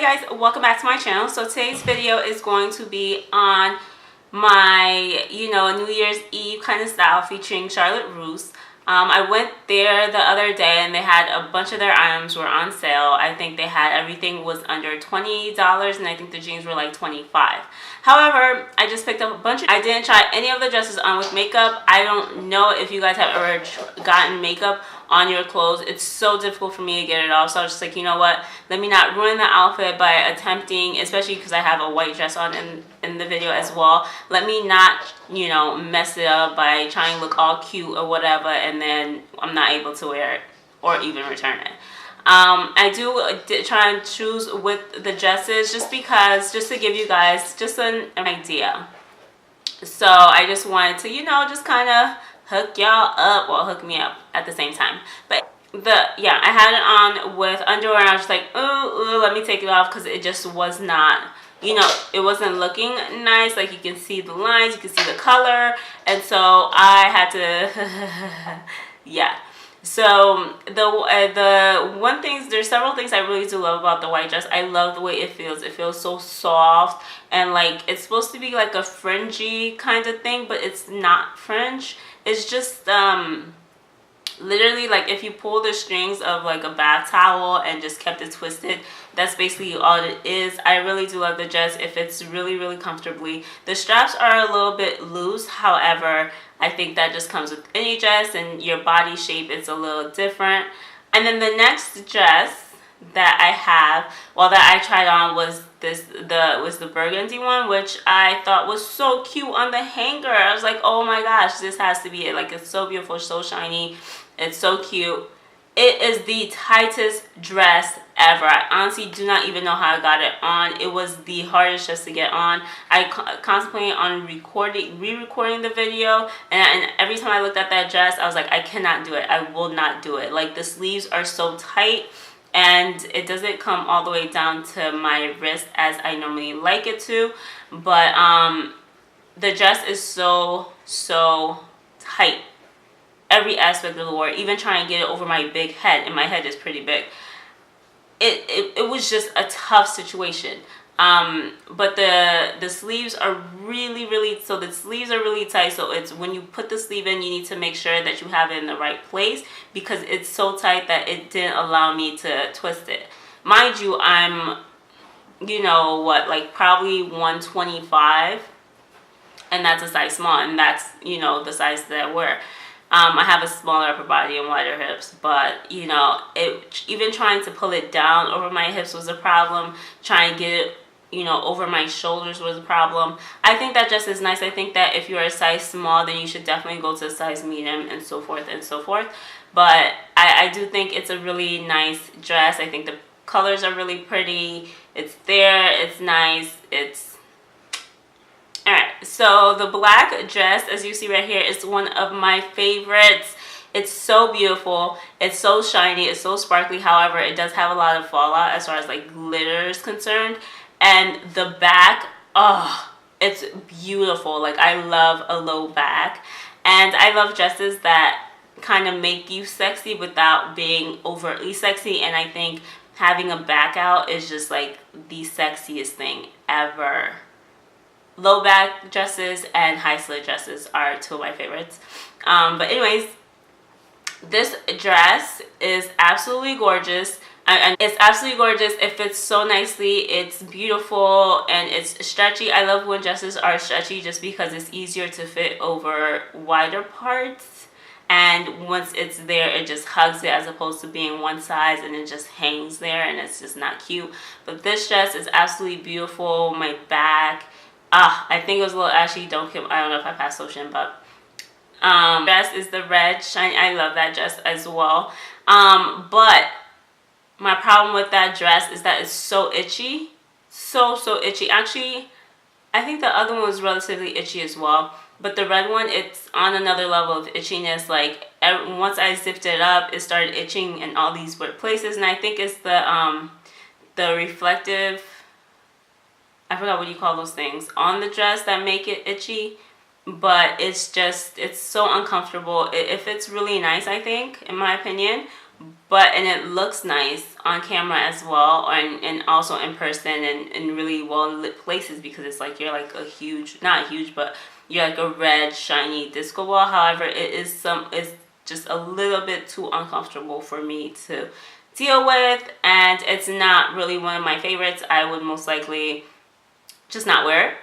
guys, welcome back to my channel. So today's video is going to be on my, New Year's Eve kind of style featuring Charlotte Russe. I went there the other day and they had a bunch of their items were on sale. I think they had everything was under $20 and I think the jeans were like $25. However, I just picked up a bunch. I didn't try any of the dresses on with makeup. I don't know if you guys have ever gotten makeup on your clothes. It's so difficult for me to get it off, so I was just like, you know what, let me not ruin the outfit by attempting, especially because I have a white dress on in the video as well. Let me not, mess it up by trying to look all cute or whatever and then I'm not able to wear it or even return it. I do try and choose with the dresses just to give you guys just an idea. So I just wanted to, just kind of hook y'all up, or hook me up at the same time. But I had it on with underwear and I was just like, ooh, let me take it off because it just was not, it wasn't looking nice. Like you can see the lines, you can see the color, and so I had to yeah. So there's several things I really do love about the white dress. I love the way it feels. It feels so soft and like it's supposed to be like a fringy kind of thing, but it's not fringe. It's just literally like if you pull the strings of like a bath towel and just kept it twisted, that's basically all it is. I really do love the dress. It fits really, really comfortably. The straps are a little bit loose. However, I think that just comes with any dress and your body shape is a little different. And then the next dress that I have, that I tried on was the burgundy one, which I thought was so cute on the hanger. I was like, oh my gosh, this has to be it. Like, it's so beautiful, so shiny, it's so cute. It is the tightest dress ever. I honestly do not even know how I got it on. It was the hardest dress to get on. I contemplated on re-recording the video, and every time I looked at that dress, I was like, I cannot do it. I will not do it. Like, the sleeves are so tight and it doesn't come all the way down to my wrist as I normally like it to. But the dress is so tight. Every aspect of the word, even trying to get it over my big head, and my head is pretty big. It was just a tough situation. But the sleeves are really so the sleeves are really tight, so it's when you put the sleeve in, you need to make sure that you have it in the right place because it's so tight that it didn't allow me to twist it. Mind you, I'm like probably 125, and that's a size small, and that's the size that I wear. I have a smaller upper body and wider hips, but even trying to pull it down over my hips was a problem. Trying to get it over my shoulders was a problem. I think that dress is nice. I think that if you're a size small, then you should definitely go to a size medium and so forth and so forth. But I do think it's a really nice dress. I think the colors are really pretty. It's there, it's nice, Alright, so the black dress, as you see right here, is one of my favorites. It's so beautiful. It's so shiny. It's so sparkly. However, it does have a lot of fallout as far as like glitter is concerned. And the back, it's beautiful. Like, I love a low back. And I love dresses that kind of make you sexy without being overtly sexy. And I think having a back out is just like the sexiest thing ever. Low back dresses and high slit dresses are two of my favorites. But anyways, this dress is absolutely gorgeous. And it's absolutely gorgeous. It fits so nicely. It's beautiful and it's stretchy. I love when dresses are stretchy just because it's easier to fit over wider parts. And once it's there, it just hugs it as opposed to being one size and it just hangs there and it's just not cute. But this dress is absolutely beautiful. My back, I think it was a little ashy. I don't know if I passed lotion, but dress is the red shiny. I love that dress as well. But my problem with that dress is that it's so itchy. So itchy. Actually, I think the other one was relatively itchy as well. But the red one, it's on another level of itchiness. Like, once I zipped it up, it started itching in all these weird places. And I think it's the reflective, I forgot what you call those things, on the dress that make it itchy. But it's so uncomfortable. It fits really nice, I think, in my opinion. and it looks nice on camera as well, and also in person and in really well lit places, because it's like you're like a huge, not huge, but you're like a red shiny disco ball. However, it's just a little bit too uncomfortable for me to deal with, and it's not really one of my favorites. I would most likely just not wear it,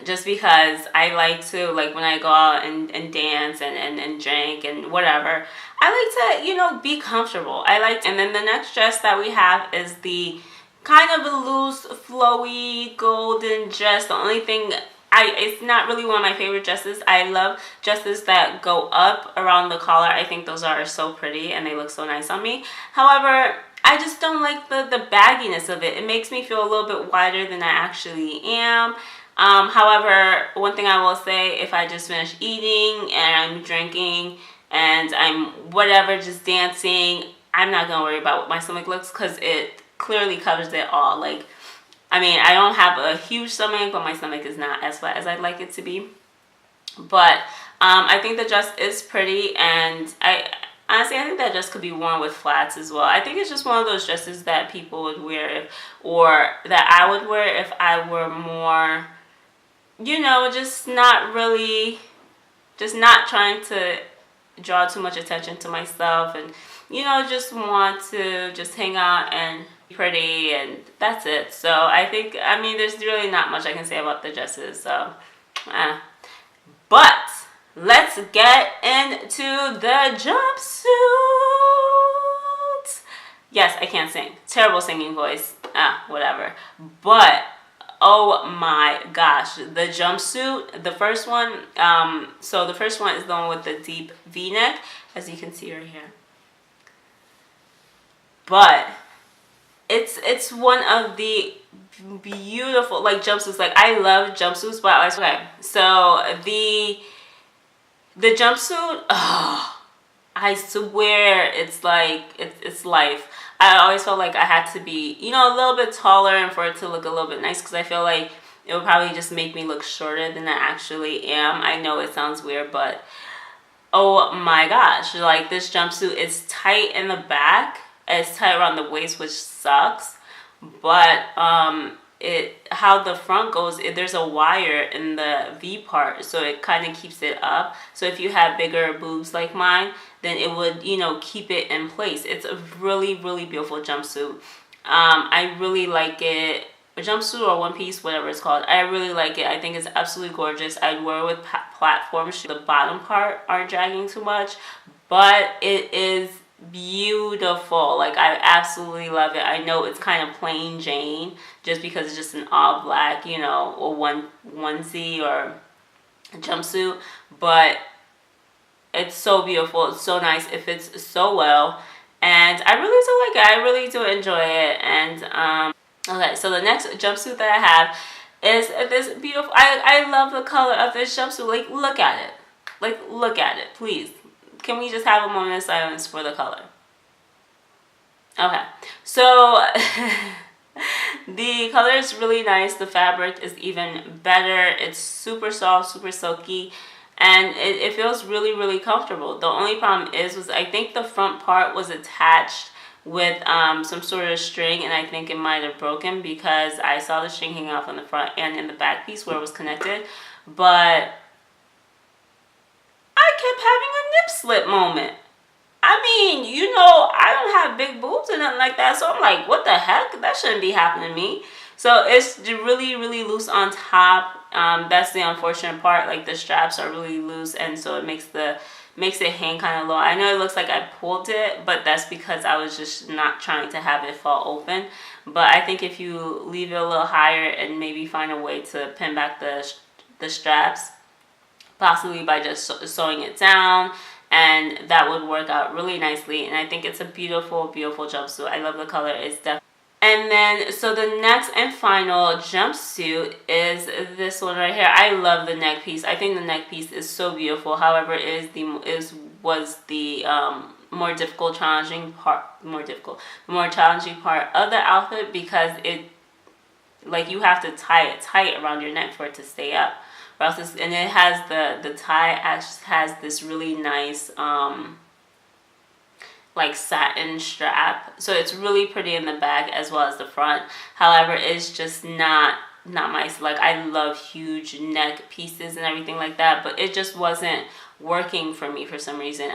just because I like to, like, when I go out and dance and drink and whatever, I like to, you know, be comfortable. And then the next dress that we have is the kind of a loose, flowy, golden dress. The only thing, it's not really one of my favorite dresses. I love dresses that go up around the collar. I think those are so pretty and they look so nice on me. However, I just don't like the bagginess of it. It makes me feel a little bit wider than I actually am. However, one thing I will say, if I just finish eating and I'm drinking and I'm whatever, just dancing, I'm not going to worry about what my stomach looks, because it clearly covers it all. Like, I mean, I don't have a huge stomach, but my stomach is not as flat as I'd like it to be. But I think the dress is pretty, and honestly, I think that dress could be worn with flats as well. I think it's just one of those dresses that people would wear, or that I would wear if I were more, you know, just not trying to draw too much attention to myself, and, you know, just want to just hang out and be pretty, and that's it. So I think, I mean, there's really not much I can say about the dresses, so but let's get into the jumpsuit. Yes, I can't sing. Terrible singing voice. Whatever. But oh my gosh, the jumpsuit, the first one, so the first one is the one with the deep V-neck, as you can see right here. But it's one of the beautiful, like, jumpsuits. Like, I love jumpsuits, but okay, so the jumpsuit, oh, I swear it's like, it's life. I always felt like I had to be, you know, a little bit taller and for it to look a little bit nice, because I feel like it would probably just make me look shorter than I actually am. I know it sounds weird, but oh my gosh, like, this jumpsuit is tight in the back. It's tight around the waist, which sucks, but how the front goes, there's a wire in the V part, so it kind of keeps it up. So if you have bigger boobs like mine, then it would, you know, keep it in place. It's a really, really beautiful jumpsuit. I really like it. A jumpsuit or one piece, whatever it's called. I really like it. I think it's absolutely gorgeous. I'd wear it with platform shoes. The bottom part aren't dragging too much, but it is beautiful. Like, I absolutely love it. I know it's kind of plain Jane, just because it's just an all black, you know, or onesie or a jumpsuit, but it's so beautiful. It's so nice. It fits so well, and I really do like it. I really do enjoy it. And okay, so the next jumpsuit that I have is this beautiful, I love the color of this jumpsuit. Like, look at it. Like, look at it, please. Can we just have a moment of silence for the color? Okay, so the color is really nice. The fabric is even better. It's super soft, super silky, and it feels really, really comfortable. The only problem was I think the front part was attached with some sort of string, and I think it might have broken, because I saw the string hanging off on the front and in the back piece where it was connected, but I kept having a nip slip moment. I mean, you know, I don't have big boobs or nothing like that, so I'm like, what the heck? That shouldn't be happening to me. So it's really, really loose on top. That's the unfortunate part. Like, the straps are really loose, and so it makes it hang kind of low. I know it looks like I pulled it, but that's because I was just not trying to have it fall open. But I think if you leave it a little higher and maybe find a way to pin back the straps, possibly by just sewing it down, and that would work out really nicely. And I think it's a beautiful, beautiful jumpsuit. I love the color. It's definitely. And then, so the next and final jumpsuit is this one right here. I love the neck piece. I think the neck piece is so beautiful. However, it was the more challenging part of the outfit, because it, like, you have to tie it tight around your neck for it to stay up. Or else and it has the tie has this really nice like satin strap, so it's really pretty in the back as well as the front. However, it's just not my, like, I love huge neck pieces and everything like that, but it just wasn't working for me for some reason.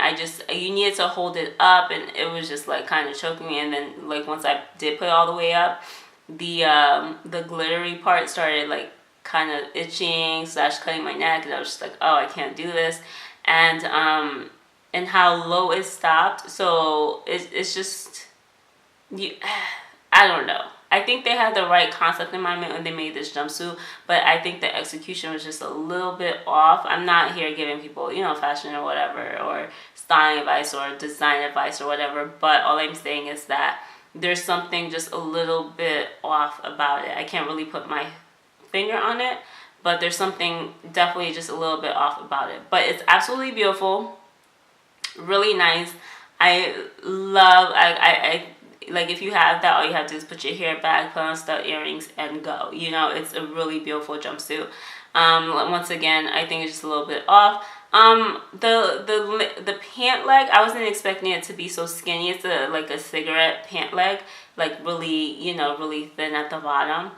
You needed to hold it up, and it was just like kind of choking me. And then like once I did put it all the way up, the glittery part started like kind of itching slash cutting my neck, and I was just like, oh, I can't do this. And how low it stopped, so it's just, I don't know. I think they had the right concept in mind when they made this jumpsuit, but I think the execution was just a little bit off. I'm not here giving people, you know, fashion or whatever, or styling advice or design advice or whatever, but all I'm saying is that there's something just a little bit off about it. I can't really put my finger on it, but there's something definitely just a little bit off about it. But it's absolutely beautiful, really nice. I love, I like, if you have that, all you have to do is put your hair back, put on stud earrings, and go. You know, it's a really beautiful jumpsuit. Once again, I think it's just a little bit off. The pant leg, I wasn't expecting it to be so skinny. It's like a cigarette pant leg, like really, you know, really thin at the bottom.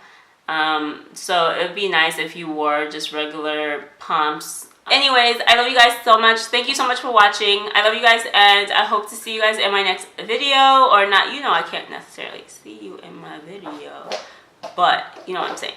So it'd be nice if you wore just regular pumps. Anyways, I love you guys so much. Thank you so much for watching. I love you guys, and I hope to see you guys in my next video. Or not, you know, I can't necessarily see you in my video, but you know what I'm saying.